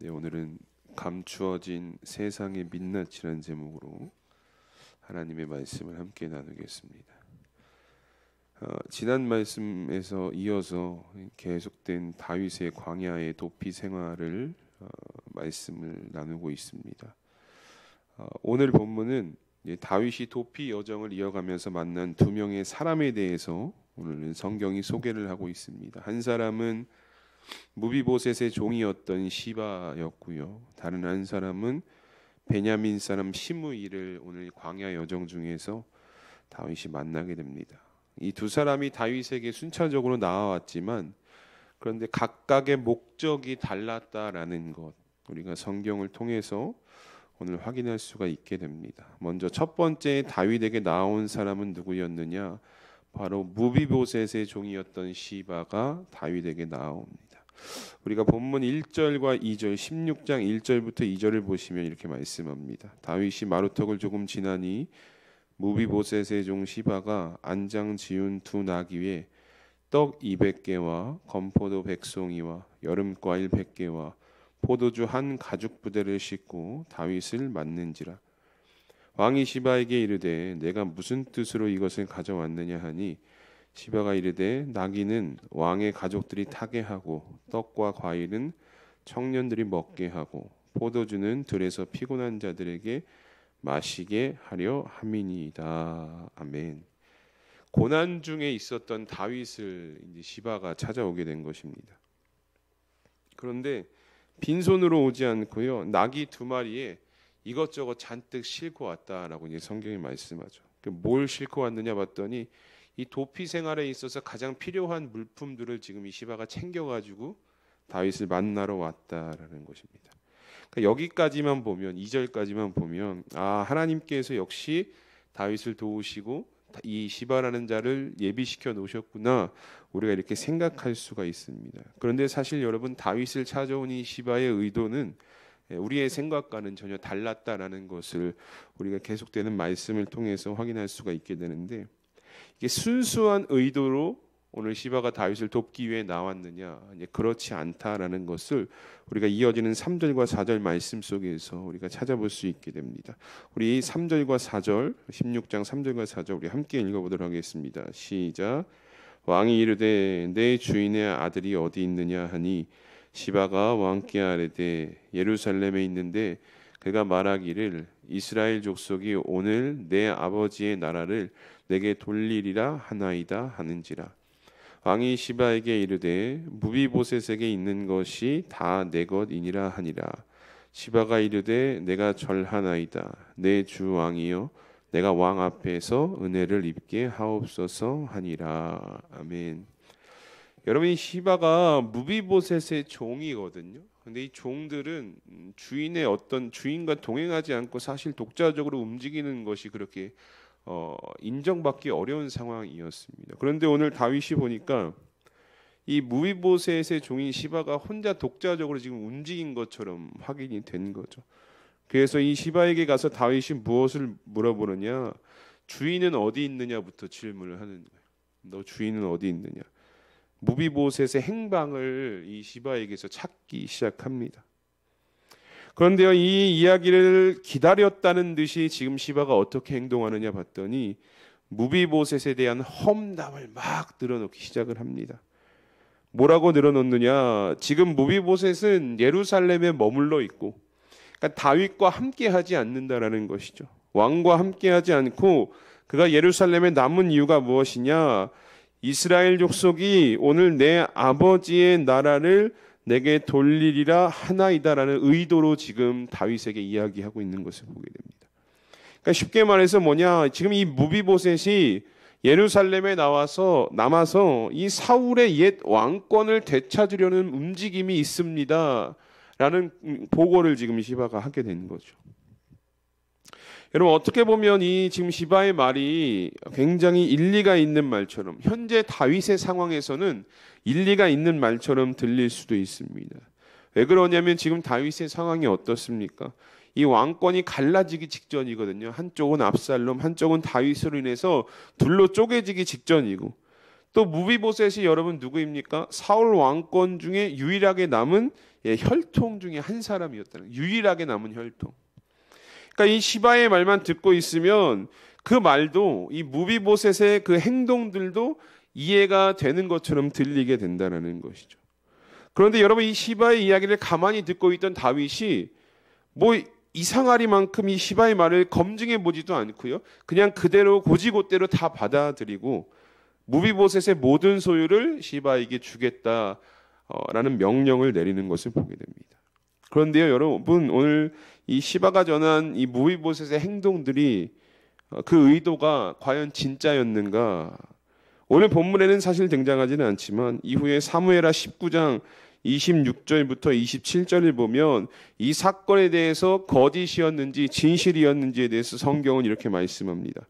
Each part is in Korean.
네, 오늘은 감추어진 세상의 민낯이라는 제목으로 하나님의 말씀을 함께 나누겠습니다. 지난 말씀에서 이어서 계속된 다윗의 광야의 도피 생활을 말씀을 나누고 있습니다. 오늘 본문은 다윗이 도피 여정을 이어가면서 만난 두 명의 사람에 대해서 오늘은 성경이 소개를 하고 있습니다. 한 사람은 무비보셋의 종이었던 시바였고요. 다른 한 사람은 베냐민 사람 시므이를 오늘 광야 여정 중에서 다윗이 만나게 됩니다. 이 두 사람이 다윗에게 순차적으로 나와왔지만 그런데 각각의 목적이 달랐다라는 것, 우리가 성경을 통해서 오늘 확인할 수가 있게 됩니다. 먼저 첫 번째 다윗에게 나온 사람은 누구였느냐? 바로 무비보셋의 종이었던 시바가 다윗에게 나옵니다. 우리가 본문 1절과 2절, 16장 1절부터 2절을 보시면 이렇게 말씀합니다. 다윗이 마루턱을 조금 지나니 무비보셋의 종 시바가 안장 지운 두 나귀 위에 떡 200개와 건포도 100송이와 여름과일 100개와 포도주 한 가죽 부대를 싣고 다윗을 맞는지라. 왕이 시바에게 이르되 내가 무슨 뜻으로 이것을 가져왔느냐 하니 시바가 이르되 나귀는 왕의 가족들이 타게 하고 떡과 과일은 청년들이 먹게 하고 포도주는 들에서 피곤한 자들에게 마시게 하려 함이니이다. 아멘. 고난 중에 있었던 다윗을 이제 시바가 찾아오게 된 것입니다. 그런데 빈손으로 오지 않고요, 나귀 두 마리에 이것저것 잔뜩 싣고 왔다라고 이제 성경이 말씀하죠. 뭘 싣고 왔느냐 봤더니 이 도피 생활에 있어서 가장 필요한 물품들을 지금 이 시바가 챙겨가지고 다윗을 만나러 왔다라는 것입니다. 그러니까 여기까지만 보면 2절까지만 보면 하나님께서 역시 다윗을 도우시고 이 시바라는 자를 예비시켜 놓으셨구나, 우리가 이렇게 생각할 수가 있습니다. 그런데 사실 여러분, 다윗을 찾아온 이 시바의 의도는 우리의 생각과는 전혀 달랐다라는 것을 우리가 계속되는 말씀을 통해서 확인할 수가 있게 되는데, 이게 순수한 의도로 오늘 시바가 다윗을 돕기 위해 나왔느냐? 그렇지 않다라는 것을 우리가 이어지는 3절과 4절 말씀 속에서 우리가 찾아볼 수 있게 됩니다. 우리 3절과 4절, 16장 3절과 4절 우리 함께 읽어보도록 하겠습니다. 시작. 왕이 이르되 내 주인의 아들이 어디 있느냐 하니 시바가 왕께 아뢰되 예루살렘에 있는데 그가 말하기를 이스라엘 족속이 오늘 내 아버지의 나라를 내게 돌리리라 하나이다 하는지라. 왕이 시바에게 이르되 무비보셋에게 있는 것이 다 내 것이니라 하니라. 시바가 이르되 내가 절하나이다. 내 주 왕이여 내가 왕 앞에서 은혜를 입게 하옵소서 하니라. 아멘. 여러분, 이 시바가 무비보셋의 종이거든요. 근데 이 종들은 주인의 어떤 주인과 동행하지 않고 사실 독자적으로 움직이는 것이 그렇게 인정받기 어려운 상황이었습니다. 그런데 오늘 다윗이 보니까 이 무비보셋의 종인 시바가 혼자 독자적으로 지금 움직인 것처럼 확인이 된 거죠. 그래서 이 시바에게 가서 다윗이 무엇을 물어보느냐? 주인은 어디 있느냐부터 질문을 하는 거예요. 너 주인은 어디 있느냐? 무비보셋의 행방을 이 시바에게서 찾기 시작합니다. 그런데요, 이 이야기를 기다렸다는 듯이 지금 시바가 어떻게 행동하느냐 봤더니 무비보셋에 대한 험담을 막 늘어놓기 시작을 합니다. 뭐라고 늘어놓느냐? 지금 무비보셋은 예루살렘에 머물러 있고, 그러니까 다윗과 함께하지 않는다라는 것이죠. 왕과 함께하지 않고 그가 예루살렘에 남은 이유가 무엇이냐? 이스라엘 족속이 오늘 내 아버지의 나라를 내게 돌리리라 하나이다라는 의도로 지금 다윗에게 이야기하고 있는 것을 보게 됩니다. 그러니까 쉽게 말해서 뭐냐? 지금 이 무비보셋이 예루살렘에 남아서 이 사울의 옛 왕권을 되찾으려는 움직임이 있습니다 라는 보고를 지금 시바가 하게 된 거죠. 여러분, 어떻게 보면 이 지금 시바의 말이 굉장히 일리가 있는 말처럼, 현재 다윗의 상황에서는 일리가 있는 말처럼 들릴 수도 있습니다. 왜 그러냐면 지금 다윗의 상황이 어떻습니까? 이 왕권이 갈라지기 직전이거든요. 한쪽은 압살롬, 한쪽은 다윗으로 인해서 둘로 쪼개지기 직전이고, 또 무비보셋이 여러분 누구입니까? 사울 왕권 중에 유일하게 남은 혈통 중에 한 사람이었다는, 유일하게 남은 혈통. 그러니까 이 시바의 말만 듣고 있으면 그 말도 이 무비보셋의 그 행동들도 이해가 되는 것처럼 들리게 된다는 것이죠. 그런데 여러분, 이 시바의 이야기를 가만히 듣고 있던 다윗이 뭐 이상하리만큼 이 시바의 말을 검증해 보지도 않고요, 그냥 그대로 고지고대로 다 받아들이고 무비보셋의 모든 소유를 시바에게 주겠다라는 명령을 내리는 것을 보게 됩니다. 그런데요, 여러분, 오늘 이 시바가 전한 이 무비보셋의 행동들이 그 의도가 과연 진짜였는가? 오늘 본문에는 사실 등장하지는 않지만 이후에 사무엘하 19장 26절부터 27절을 보면 이 사건에 대해서 거짓이었는지 진실이었는지에 대해서 성경은 이렇게 말씀합니다.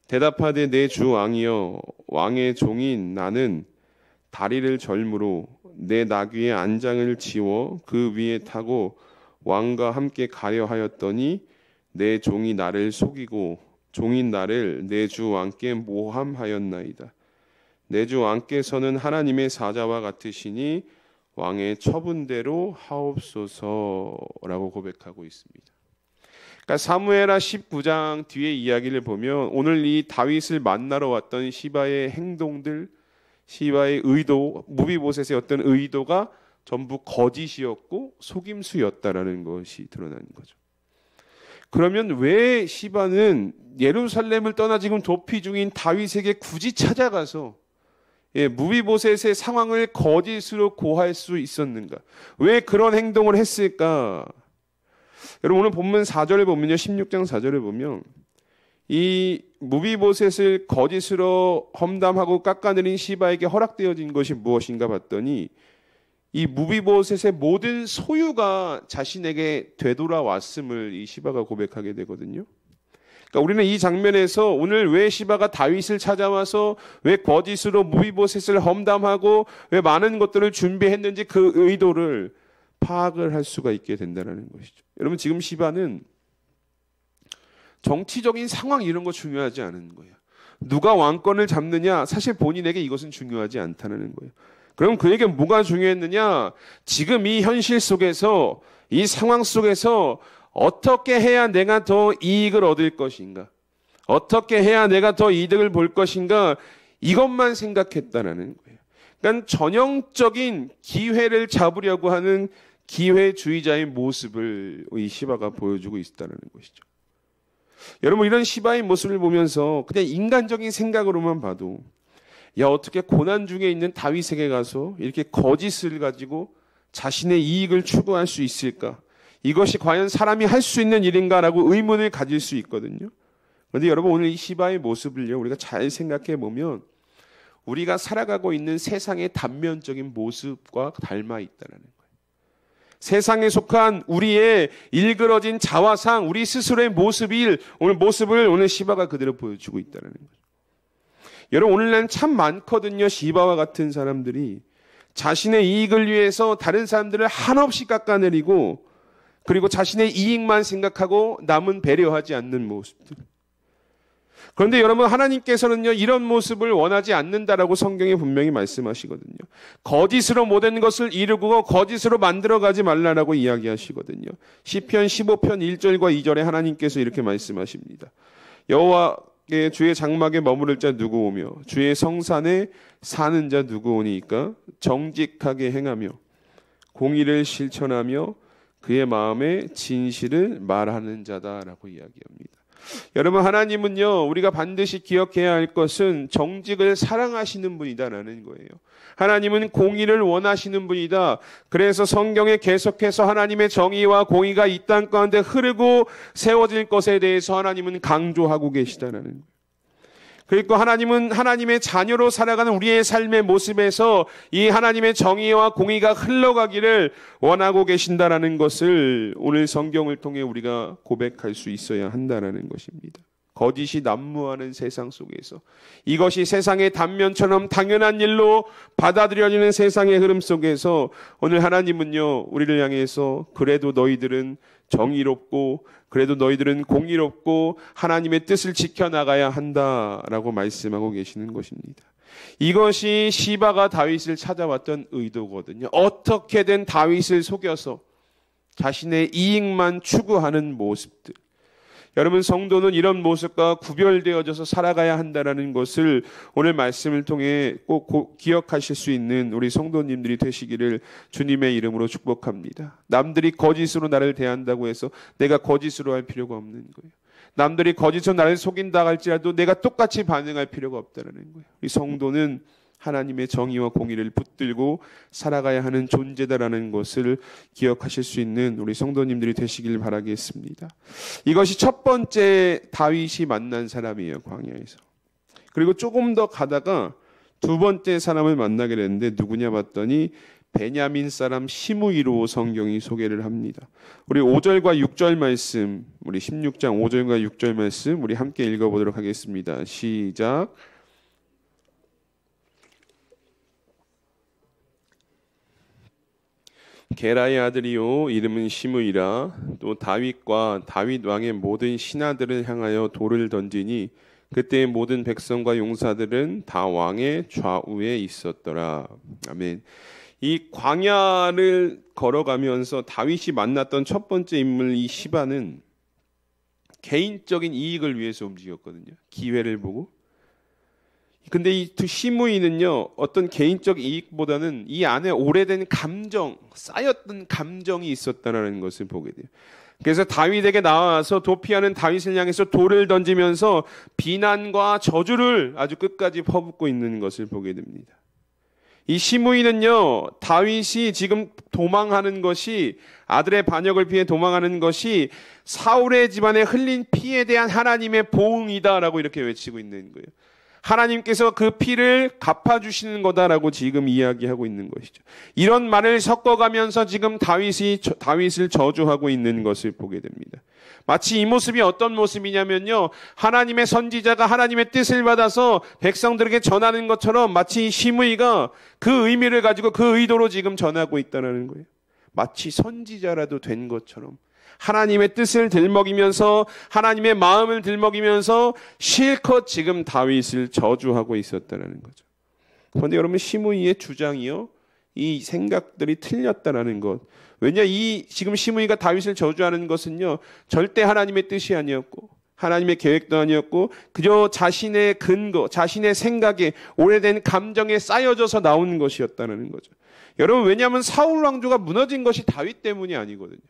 대답하되 내 주 왕이여, 왕의 종인 나는 다리를 절므로 내 나귀의 안장을 지워 그 위에 타고 왕과 함께 가려 하였더니 내 종이 나를 속이고 종인 나를 내 주 왕께 모함하였나이다. 내 주 왕께서는 하나님의 사자와 같으시니 왕의 처분대로 하옵소서라고 고백하고 있습니다. 그러니까 사무엘하 19장 뒤에 이야기를 보면 오늘 이 다윗을 만나러 왔던 시바의 행동들, 시바의 의도, 무비보셋의 어떤 의도가 전부 거짓이었고 속임수였다라는 것이 드러나는 거죠. 그러면 왜 시바는 예루살렘을 떠나 지금 도피 중인 다윗에게 굳이 찾아가서 무비보셋의 상황을 거짓으로 고할 수 있었는가? 왜 그런 행동을 했을까? 여러분, 오늘 본문 4절을 보면요, 16장 4절을 보면 이 무비보셋을 거짓으로 험담하고 깎아내린 시바에게 허락되어진 것이 무엇인가 봤더니 이 무비보셋의 모든 소유가 자신에게 되돌아왔음을 이 시바가 고백하게 되거든요. 그러니까 우리는 이 장면에서 오늘 왜 시바가 다윗을 찾아와서 왜 거짓으로 무비보셋을 험담하고 왜 많은 것들을 준비했는지 그 의도를 파악을 할 수가 있게 된다는 것이죠. 여러분, 지금 시바는 정치적인 상황 이런 거 중요하지 않은 거예요. 누가 왕권을 잡느냐, 사실 본인에게 이것은 중요하지 않다는 거예요. 그럼 그에게 뭐가 중요했느냐? 지금 이 현실 속에서, 이 상황 속에서 어떻게 해야 내가 더 이익을 얻을 것인가? 어떻게 해야 내가 더 이득을 볼 것인가? 이것만 생각했다는 거예요. 그러니까 전형적인 기회를 잡으려고 하는 기회주의자의 모습을 이 시바가 보여주고 있다는 것이죠. 여러분, 이런 시바의 모습을 보면서 그냥 인간적인 생각으로만 봐도 야, 어떻게 고난 중에 있는 다윗에게 가서 이렇게 거짓을 가지고 자신의 이익을 추구할 수 있을까? 이것이 과연 사람이 할 수 있는 일인가라고 의문을 가질 수 있거든요. 그런데 여러분, 오늘 이 시바의 모습을요, 우리가 잘 생각해 보면 우리가 살아가고 있는 세상의 단면적인 모습과 닮아 있다는 거예요. 세상에 속한 우리의 일그러진 자화상, 우리 스스로의 모습을 오늘 시바가 그대로 보여주고 있다는 거죠. 여러분, 오늘날 참 많거든요. 시바와 같은 사람들이 자신의 이익을 위해서 다른 사람들을 한없이 깎아내리고 그리고 자신의 이익만 생각하고 남은 배려하지 않는 모습들. 그런데 여러분, 하나님께서는요, 이런 모습을 원하지 않는다라고 성경에 분명히 말씀하시거든요. 거짓으로 모든 것을 이루고 거짓으로 만들어가지 말라라고 이야기하시거든요. 시편 15편 1절과 2절에 하나님께서 이렇게 말씀하십니다. 여호와의 주의 장막에 머무를 자 누구 오며 주의 성산에 사는 자 누구 오니까 정직하게 행하며 공의를 실천하며 그의 마음에 진실을 말하는 자다라고 이야기합니다. 여러분, 하나님은요, 우리가 반드시 기억해야 할 것은 정직을 사랑하시는 분이다라는 거예요. 하나님은 공의를 원하시는 분이다. 그래서 성경에 계속해서 하나님의 정의와 공의가 이 땅 가운데 흐르고 세워질 것에 대해서 하나님은 강조하고 계시다라는 거예요. 그리고 하나님은 하나님의 자녀로 살아가는 우리의 삶의 모습에서 이 하나님의 정의와 공의가 흘러가기를 원하고 계신다라는 것을 오늘 성경을 통해 우리가 고백할 수 있어야 한다라는 것입니다. 거짓이 난무하는 세상 속에서 이것이 세상의 단면처럼 당연한 일로 받아들여지는 세상의 흐름 속에서 오늘 하나님은요, 우리를 향해서 그래도 너희들은 정의롭고 그래도 너희들은 공의롭고 하나님의 뜻을 지켜나가야 한다라고 말씀하고 계시는 것입니다. 이것이 시바가 다윗을 찾아왔던 의도거든요. 어떻게든 다윗을 속여서 자신의 이익만 추구하는 모습들. 여러분, 성도는 이런 모습과 구별되어져서 살아가야 한다는 것을 오늘 말씀을 통해 꼭 기억하실 수 있는 우리 성도님들이 되시기를 주님의 이름으로 축복합니다. 남들이 거짓으로 나를 대한다고 해서 내가 거짓으로 할 필요가 없는 거예요. 남들이 거짓으로 나를 속인다 할지라도 내가 똑같이 반응할 필요가 없다는 거예요. 우리 성도는 하나님의 정의와 공의를 붙들고 살아가야 하는 존재다라는 것을 기억하실 수 있는 우리 성도님들이 되시길 바라겠습니다. 이것이 첫 번째 다윗이 만난 사람이에요, 광야에서. 그리고 조금 더 가다가 두 번째 사람을 만나게 됐는데 누구냐 봤더니 베냐민 사람 시므이로 성경이 소개를 합니다. 우리 5절과 6절 말씀, 우리 16장 5절과 6절 말씀 우리 함께 읽어보도록 하겠습니다. 시작. 게라의 아들이요 이름은 시므이라. 또 다윗과 다윗 왕의 모든 신하들을 향하여 돌을 던지니 그때의 모든 백성과 용사들은 다 왕의 좌우에 있었더라. 아멘. 이 광야를 걸어가면서 다윗이 만났던 첫 번째 인물 이 시바는 개인적인 이익을 위해서 움직였거든요. 기회를 보고. 근데 이 시므이는요, 어떤 개인적 이익보다는 이 안에 오래된 감정, 쌓였던 감정이 있었다는 것을 보게 돼요. 그래서 다윗에게 나와서 도피하는 다윗을 향해서 돌을 던지면서 비난과 저주를 아주 끝까지 퍼붓고 있는 것을 보게 됩니다. 이 시므이는요, 다윗이 지금 도망하는 것이, 아들의 반역을 피해 도망하는 것이 사울의 집안에 흘린 피에 대한 하나님의 보응이다라고 이렇게 외치고 있는 거예요. 하나님께서 그 피를 갚아주시는 거다라고 지금 이야기하고 있는 것이죠. 이런 말을 섞어가면서 지금 다윗을 저주하고 있는 것을 보게 됩니다. 마치 이 모습이 어떤 모습이냐면요, 하나님의 선지자가 하나님의 뜻을 받아서 백성들에게 전하는 것처럼 마치 시므이가 그 의미를 가지고 그 의도로 지금 전하고 있다는 거예요. 마치 선지자라도 된 것처럼 하나님의 뜻을 들먹이면서 하나님의 마음을 들먹이면서 실컷 지금 다윗을 저주하고 있었다는 거죠. 그런데 여러분, 시므이의 주장이요, 이 생각들이 틀렸다라는 것. 왜냐, 이 지금 시므이가 다윗을 저주하는 것은요, 절대 하나님의 뜻이 아니었고 하나님의 계획도 아니었고 그저 자신의 근거, 자신의 생각에 오래된 감정에 쌓여져서 나온 것이었다는 거죠. 여러분, 왜냐하면 사울 왕조가 무너진 것이 다윗 때문이 아니거든요.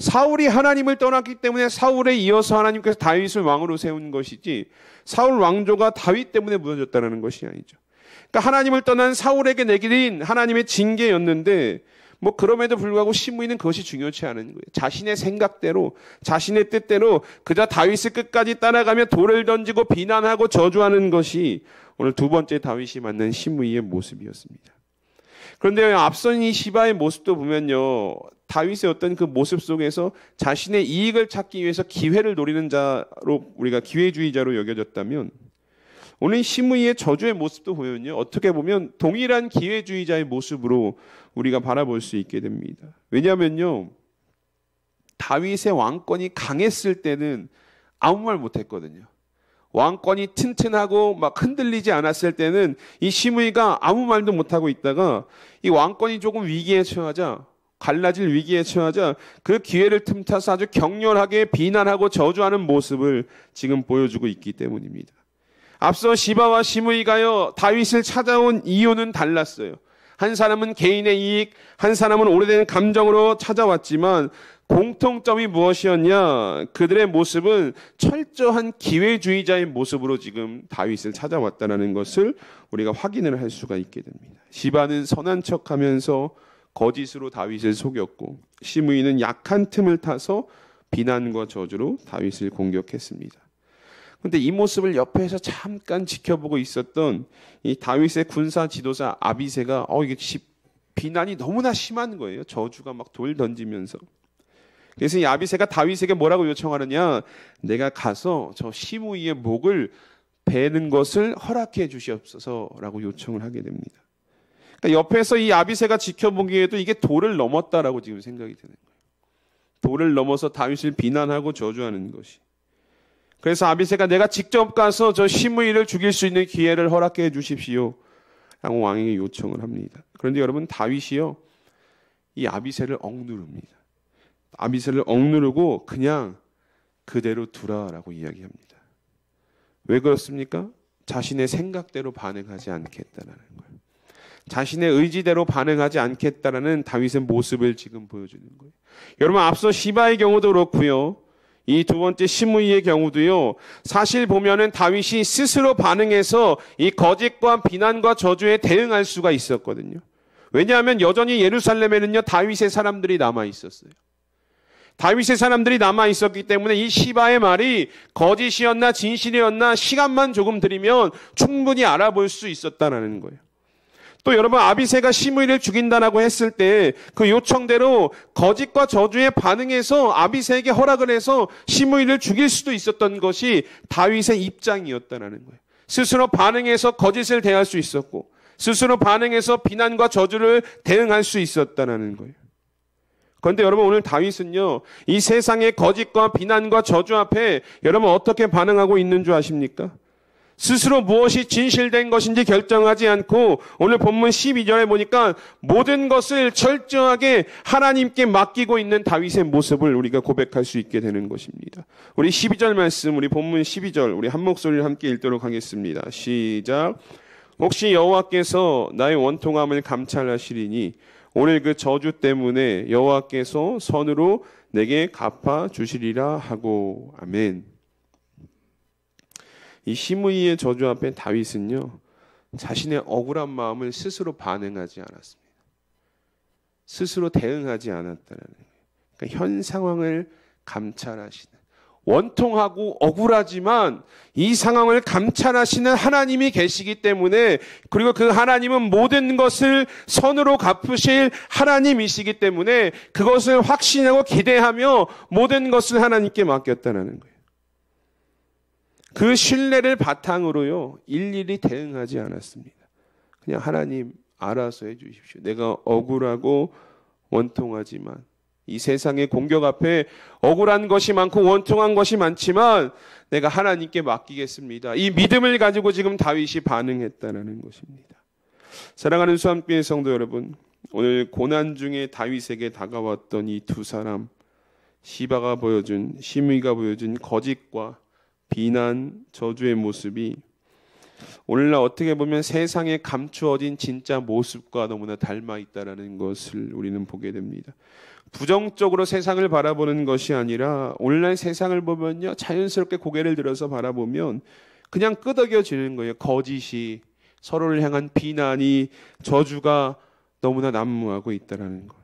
사울이 하나님을 떠났기 때문에 사울에 이어서 하나님께서 다윗을 왕으로 세운 것이지 사울 왕조가 다윗 때문에 무너졌다는 것이 아니죠. 그러니까 하나님을 떠난 사울에게 내린 하나님의 징계였는데 그럼에도 불구하고 시므이는 그것이 중요치 않은 거예요. 자신의 생각대로, 자신의 뜻대로 그저 다윗을 끝까지 따라가며 돌을 던지고 비난하고 저주하는 것이 오늘 두 번째 다윗이 만난 시므이의 모습이었습니다. 그런데 앞선 이 시바의 모습도 보면요, 다윗의 어떤 그 모습 속에서 자신의 이익을 찾기 위해서 기회를 노리는 자로, 우리가 기회주의자로 여겨졌다면 오늘 시므이의 저주의 모습도 보면요, 어떻게 보면 동일한 기회주의자의 모습으로 우리가 바라볼 수 있게 됩니다. 왜냐하면요, 다윗의 왕권이 강했을 때는 아무 말 못했거든요. 왕권이 튼튼하고 막 흔들리지 않았을 때는 이 시므이가 아무 말도 못하고 있다가 이 왕권이 조금 위기에 처하자, 갈라질 위기에 처하자 그 기회를 틈타서 아주 격렬하게 비난하고 저주하는 모습을 지금 보여주고 있기 때문입니다. 앞서 시바와 시므이가요, 다윗을 찾아온 이유는 달랐어요. 한 사람은 개인의 이익, 한 사람은 오래된 감정으로 찾아왔지만 공통점이 무엇이었냐? 그들의 모습은 철저한 기회주의자의 모습으로 지금 다윗을 찾아왔다는 것을 우리가 확인을 할 수가 있게 됩니다. 시바는 선한 척하면서 거짓으로 다윗을 속였고 시므이는 약한 틈을 타서 비난과 저주로 다윗을 공격했습니다. 그런데 이 모습을 옆에서 잠깐 지켜보고 있었던 이 다윗의 군사 지도자 아비새가 이게 비난이 너무나 심한 거예요. 저주가 막 돌 던지면서. 그래서 이 아비새가 다윗에게 뭐라고 요청하느냐? 내가 가서 저 시므이의 목을 베는 것을 허락해 주시옵소서라고 요청을 하게 됩니다. 그러니까 옆에서 이 아비새가 지켜보기에도 이게 도를 넘었다라고 지금 생각이 되는 거예요. 도를 넘어서 다윗을 비난하고 저주하는 것이. 그래서 아비새가 내가 직접 가서 저 시므이를 죽일 수 있는 기회를 허락해 주십시오 라고 왕에게 요청을 합니다. 그런데 여러분, 다윗이요, 이 아비새를 억누릅니다. 아비새를 억누르고 그냥 그대로 두라라고 이야기합니다. 왜 그렇습니까? 자신의 생각대로 반응하지 않겠다라는 거예요. 자신의 의지대로 반응하지 않겠다라는 다윗의 모습을 지금 보여주는 거예요. 여러분, 앞서 시바의 경우도 그렇고요, 이 두 번째 시므이의 경우도요, 사실 보면은 다윗이 스스로 반응해서 이 거짓과 비난과 저주에 대응할 수가 있었거든요. 왜냐하면 여전히 예루살렘에는요, 다윗의 사람들이 남아 있었어요. 다윗의 사람들이 남아 있었기 때문에 이 시바의 말이 거짓이었나 진실이었나 시간만 조금 들이면 충분히 알아볼 수 있었다는 거예요. 또 여러분, 아비새가 시므이를 죽인다라고 했을 때 그 요청대로 거짓과 저주에 반응해서 아비새에게 허락을 해서 시므이를 죽일 수도 있었던 것이 다윗의 입장이었다는 거예요. 스스로 반응해서 거짓을 대할 수 있었고 스스로 반응해서 비난과 저주를 대응할 수 있었다는 거예요. 그런데 여러분, 오늘 다윗은요, 이 세상의 거짓과 비난과 저주 앞에 여러분 어떻게 반응하고 있는 줄 아십니까? 스스로 무엇이 진실된 것인지 결정하지 않고 오늘 본문 12절에 보니까 모든 것을 철저하게 하나님께 맡기고 있는 다윗의 모습을 우리가 고백할 수 있게 되는 것입니다. 우리 12절 말씀, 우리 본문 12절 우리 한 목소리를 함께 읽도록 하겠습니다. 시작. 혹시 여호와께서 나의 원통함을 감찰하시리니 오늘 그 저주 때문에 여호와께서 선으로 내게 갚아 주시리라 하고. 아멘. 이 시므이의 저주 앞에 다윗은요, 자신의 억울한 마음을 스스로 반응하지 않았습니다. 스스로 대응하지 않았다는 거예요. 그러니까 현 상황을 감찰하시는, 원통하고 억울하지만 이 상황을 감찰하시는 하나님이 계시기 때문에, 그리고 그 하나님은 모든 것을 선으로 갚으실 하나님이시기 때문에 그것을 확신하고 기대하며 모든 것을 하나님께 맡겼다는 거예요. 그 신뢰를 바탕으로요, 일일이 대응하지 않았습니다. 그냥 하나님 알아서 해주십시오. 내가 억울하고 원통하지만 이 세상의 공격 앞에 억울한 것이 많고 원통한 것이 많지만 내가 하나님께 맡기겠습니다. 이 믿음을 가지고 지금 다윗이 반응했다는 것입니다. 사랑하는 수암교회 성도 여러분, 오늘 고난 중에 다윗에게 다가왔던 이 두 사람, 시바가 보여준, 시므이가 보여준 거짓과 비난, 저주의 모습이 오늘날 어떻게 보면 세상에 감추어진 진짜 모습과 너무나 닮아 있다는 것을 우리는 보게 됩니다. 부정적으로 세상을 바라보는 것이 아니라 오늘날 세상을 보면요, 자연스럽게 고개를 들어서 바라보면 그냥 끄덕여지는 거예요. 거짓이, 서로를 향한 비난이, 저주가 너무나 난무하고 있다는 것.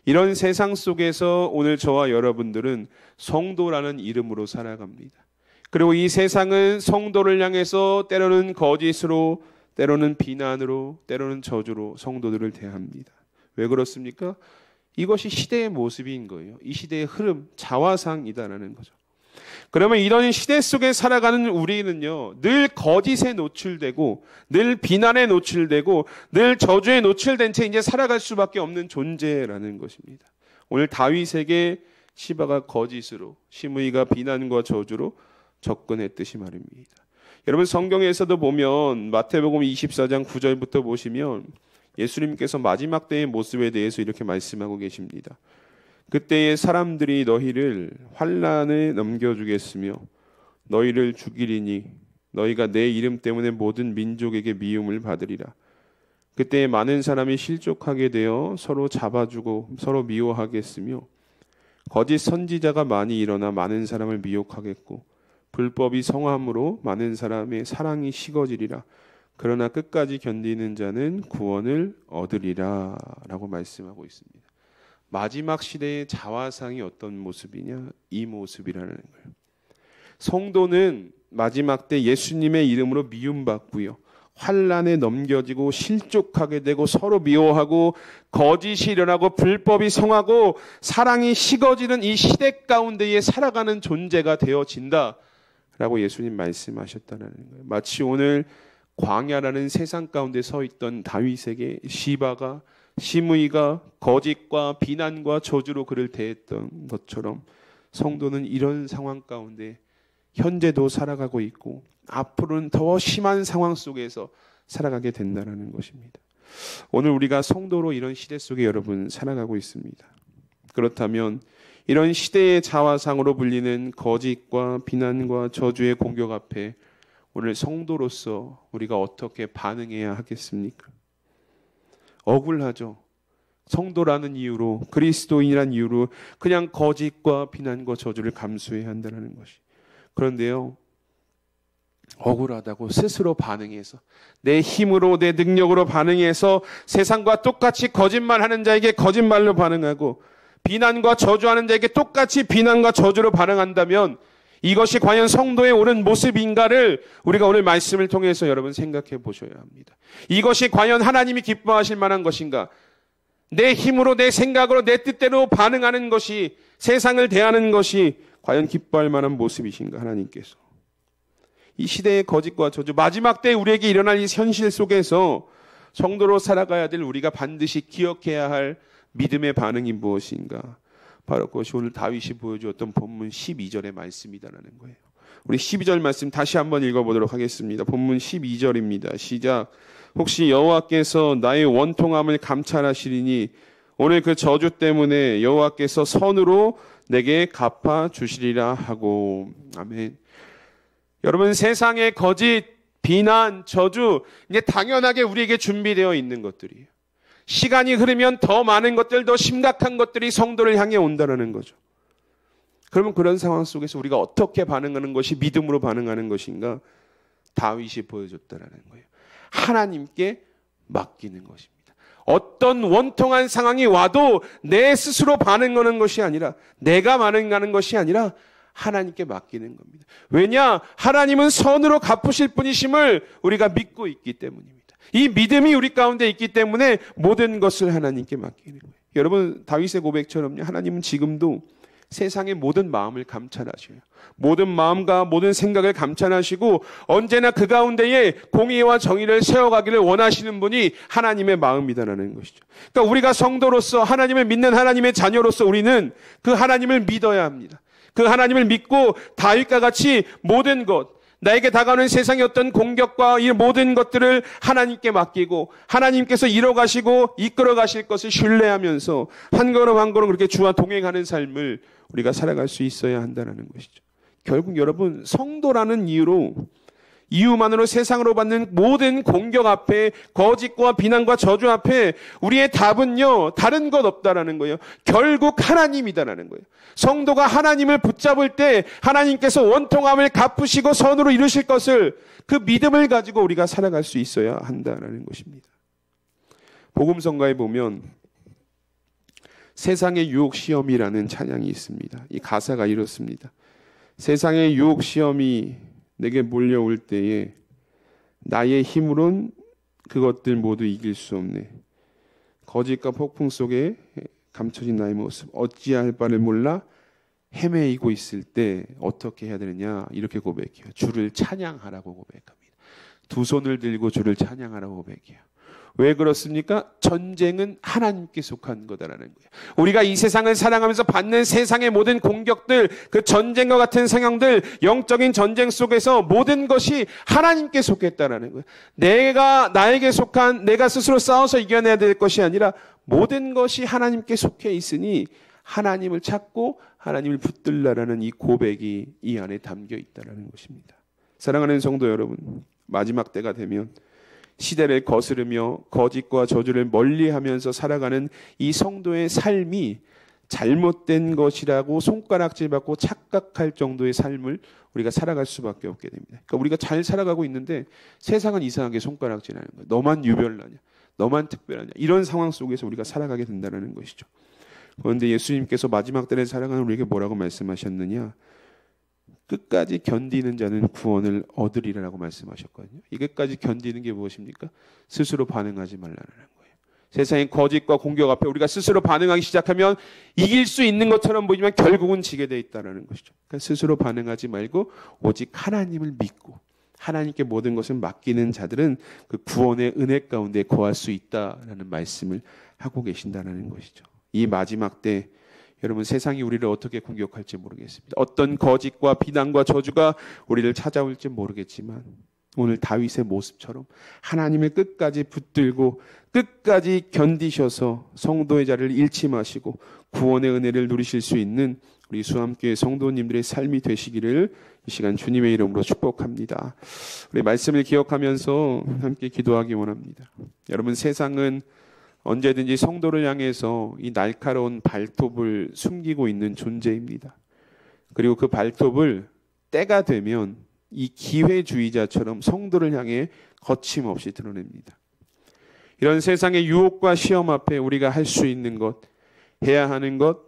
이런 세상 속에서 오늘 저와 여러분들은 성도라는 이름으로 살아갑니다. 그리고 이 세상은 성도를 향해서 때로는 거짓으로, 때로는 비난으로, 때로는 저주로 성도들을 대합니다. 왜 그렇습니까? 이것이 시대의 모습인 거예요. 이 시대의 흐름, 자화상이다라는 거죠. 그러면 이런 시대 속에 살아가는 우리는요, 늘 거짓에 노출되고, 늘 비난에 노출되고, 늘 저주에 노출된 채 이제 살아갈 수밖에 없는 존재라는 것입니다. 오늘 다윗에게 시바가 거짓으로, 시므이가 비난과 저주로 접근했듯이 말입니다. 여러분, 성경에서도 보면 마태복음 24장 9절부터 보시면 예수님께서 마지막 때의 모습에 대해서 이렇게 말씀하고 계십니다. 그때의 사람들이 너희를 환난에 넘겨주겠으며 너희를 죽이리니 너희가 내 이름 때문에 모든 민족에게 미움을 받으리라. 그때 많은 사람이 실족하게 되어 서로 잡아주고 서로 미워하겠으며 거짓 선지자가 많이 일어나 많은 사람을 미혹하겠고 불법이 성함으로 많은 사람의 사랑이 식어지리라. 그러나 끝까지 견디는 자는 구원을 얻으리라 라고 말씀하고 있습니다. 마지막 시대의 자화상이 어떤 모습이냐? 이 모습이라는 거예요. 성도는 마지막 때 예수님의 이름으로 미움받고요, 환난에 넘겨지고 실족하게 되고 서로 미워하고 거짓이 일어나고 불법이 성하고 사랑이 식어지는 이 시대 가운데에 살아가는 존재가 되어진다 라고 예수님 말씀하셨다는 거예요. 마치 오늘 광야라는 세상 가운데 서 있던 다윗에게 시바가, 시므이가 거짓과 비난과 저주로 그를 대했던 것처럼 성도는 이런 상황 가운데 현재도 살아가고 있고 앞으로는 더 심한 상황 속에서 살아가게 된다는 것입니다. 오늘 우리가 성도로 이런 시대 속에 여러분 살아가고 있습니다. 그렇다면 이런 시대의 자화상으로 불리는 거짓과 비난과 저주의 공격 앞에 오늘 성도로서 우리가 어떻게 반응해야 하겠습니까? 억울하죠. 성도라는 이유로, 그리스도인이라는 이유로 그냥 거짓과 비난과 저주를 감수해야 한다는 것이. 그런데요, 억울하다고 스스로 반응해서 내 힘으로 내 능력으로 반응해서 세상과 똑같이 거짓말하는 자에게 거짓말로 반응하고 비난과 저주하는 자에게 똑같이 비난과 저주로 반응한다면 이것이 과연 성도의 옳은 모습인가를 우리가 오늘 말씀을 통해서 여러분 생각해 보셔야 합니다. 이것이 과연 하나님이 기뻐하실 만한 것인가? 내 힘으로 내 생각으로 내 뜻대로 반응하는 것이, 세상을 대하는 것이 과연 기뻐할 만한 모습이신가? 하나님께서 이 시대의 거짓과 저주, 마지막 때 우리에게 일어날 이 현실 속에서 성도로 살아가야 될 우리가 반드시 기억해야 할 믿음의 반응이 무엇인가? 바로 그것이 오늘 다윗이 보여주었던 본문 12절의 말씀이다라는 거예요. 우리 12절 말씀 다시 한번 읽어보도록 하겠습니다. 본문 12절입니다. 시작. 혹시 여호와께서 나의 원통함을 감찰하시리니 오늘 그 저주 때문에 여호와께서 선으로 내게 갚아 주시리라 하고. 아멘. 여러분, 세상의 거짓, 비난, 저주, 이제 당연하게 우리에게 준비되어 있는 것들이에요. 시간이 흐르면 더 많은 것들, 더 심각한 것들이 성도를 향해 온다는 거죠. 그러면 그런 상황 속에서 우리가 어떻게 반응하는 것이 믿음으로 반응하는 것인가? 다윗이 보여줬다라는 거예요. 하나님께 맡기는 것입니다. 어떤 원통한 상황이 와도 내 스스로 반응하는 것이 아니라, 내가 반응하는 것이 아니라 하나님께 맡기는 겁니다. 왜냐? 하나님은 선으로 갚으실 분이심을 우리가 믿고 있기 때문입니다. 이 믿음이 우리 가운데 있기 때문에 모든 것을 하나님께 맡기는 거예요. 여러분, 다윗의 고백처럼요, 하나님은 지금도 세상의 모든 마음을 감찰하셔요. 모든 마음과 모든 생각을 감찰하시고 언제나 그 가운데에 공의와 정의를 세워가기를 원하시는 분이 하나님의 마음이다라는 것이죠. 그러니까 우리가 성도로서 하나님을 믿는 하나님의 자녀로서 우리는 그 하나님을 믿어야 합니다. 그 하나님을 믿고 다윗과 같이 모든 것, 나에게 다가오는 세상의 어떤 공격과 이 모든 것들을 하나님께 맡기고 하나님께서 이뤄가시고 이끌어가실 것을 신뢰하면서 한 걸음 한 걸음 그렇게 주와 동행하는 삶을 우리가 살아갈 수 있어야 한다는 것이죠. 결국 여러분, 성도라는 이유만으로 세상으로 받는 모든 공격 앞에, 거짓과 비난과 저주 앞에 우리의 답은요, 다른 것 없다라는 거예요. 결국 하나님이다라는 거예요. 성도가 하나님을 붙잡을 때 하나님께서 원통함을 갚으시고 선으로 이루실 것을, 그 믿음을 가지고 우리가 살아갈 수 있어야 한다라는 것입니다. 복음성가에 보면 세상의 유혹 시험이라는 찬양이 있습니다. 이 가사가 이렇습니다. 세상의 유혹 시험이 내게 몰려올 때에 나의 힘으론 그것들 모두 이길 수 없네. 거짓과 폭풍 속에 감춰진 나의 모습, 어찌할 바를 몰라 헤매이고 있을 때 어떻게 해야 되느냐, 이렇게 고백해요. 주를 찬양하라고 고백합니다. 두 손을 들고 주를 찬양하라고 고백해요. 왜 그렇습니까? 전쟁은 하나님께 속한 거다라는 거예요. 우리가 이 세상을 살아가면서 받는 세상의 모든 공격들, 그 전쟁과 같은 상황들, 영적인 전쟁 속에서 모든 것이 하나님께 속했다라는 거예요. 나에게 속한, 내가 스스로 싸워서 이겨내야 될 것이 아니라 모든 것이 하나님께 속해 있으니 하나님을 찾고 하나님을 붙들라라는 이 고백이 이 안에 담겨 있다라는 것입니다. 사랑하는 성도 여러분, 마지막 때가 되면 시대를 거스르며 거짓과 저주를 멀리하면서 살아가는 이 성도의 삶이 잘못된 것이라고 손가락질받고 착각할 정도의 삶을 우리가 살아갈 수밖에 없게 됩니다. 그러니까 우리가 잘 살아가고 있는데 세상은 이상하게 손가락질하는 거예요. 너만 유별나냐, 너만 특별하냐, 이런 상황 속에서 우리가 살아가게 된다는 것이죠. 그런데 예수님께서 마지막 때를 살아가는 우리에게 뭐라고 말씀하셨느냐? 끝까지 견디는 자는 구원을 얻으리라고 말씀하셨거든요. 이 끝까지 견디는 게 무엇입니까? 스스로 반응하지 말라는 거예요. 세상의 거짓과 공격 앞에 우리가 스스로 반응하기 시작하면 이길 수 있는 것처럼 보이지만 결국은 지게 돼 있다는 것이죠. 그러니까 스스로 반응하지 말고 오직 하나님을 믿고 하나님께 모든 것을 맡기는 자들은 그 구원의 은혜 가운데 거할 수 있다라는 말씀을 하고 계신다는 것이죠. 이 마지막 때 여러분, 세상이 우리를 어떻게 공격할지 모르겠습니다. 어떤 거짓과 비난과 저주가 우리를 찾아올지 모르겠지만 오늘 다윗의 모습처럼 하나님을 끝까지 붙들고 끝까지 견디셔서 성도의 자리를 잃지 마시고 구원의 은혜를 누리실 수 있는 우리 수암교회 성도님들의 삶이 되시기를 이 시간 주님의 이름으로 축복합니다. 우리 말씀을 기억하면서 함께 기도하기 원합니다. 여러분, 세상은 언제든지 성도를 향해서 이 날카로운 발톱을 숨기고 있는 존재입니다. 그리고 그 발톱을 때가 되면 이 기회주의자처럼 성도를 향해 거침없이 드러냅니다. 이런 세상의 유혹과 시험 앞에 우리가 할 수 있는 것, 해야 하는 것,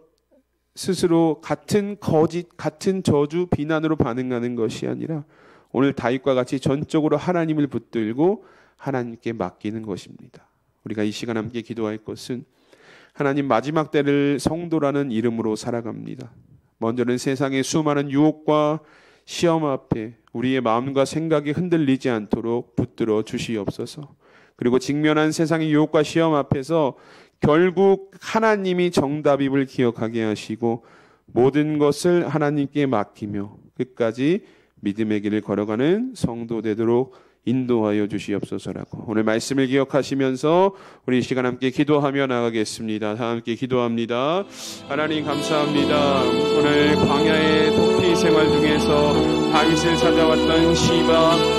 스스로 같은 거짓, 같은 저주, 비난으로 반응하는 것이 아니라 오늘 다윗과 같이 전적으로 하나님을 붙들고 하나님께 맡기는 것입니다. 우리가 이 시간 함께 기도할 것은 하나님, 마지막 때를 성도라는 이름으로 살아갑니다. 먼저는 세상의 수많은 유혹과 시험 앞에 우리의 마음과 생각이 흔들리지 않도록 붙들어 주시옵소서. 그리고 직면한 세상의 유혹과 시험 앞에서 결국 하나님이 정답임을 기억하게 하시고 모든 것을 하나님께 맡기며 끝까지 믿음의 길을 걸어가는 성도 되도록 인도하여 주시옵소서라고 오늘 말씀을 기억하시면서 우리 이 시간 함께 기도하며 나가겠습니다. 다 함께 기도합니다. 하나님, 감사합니다. 오늘 광야의 도피 생활 중에서 다윗을 찾아왔던 시바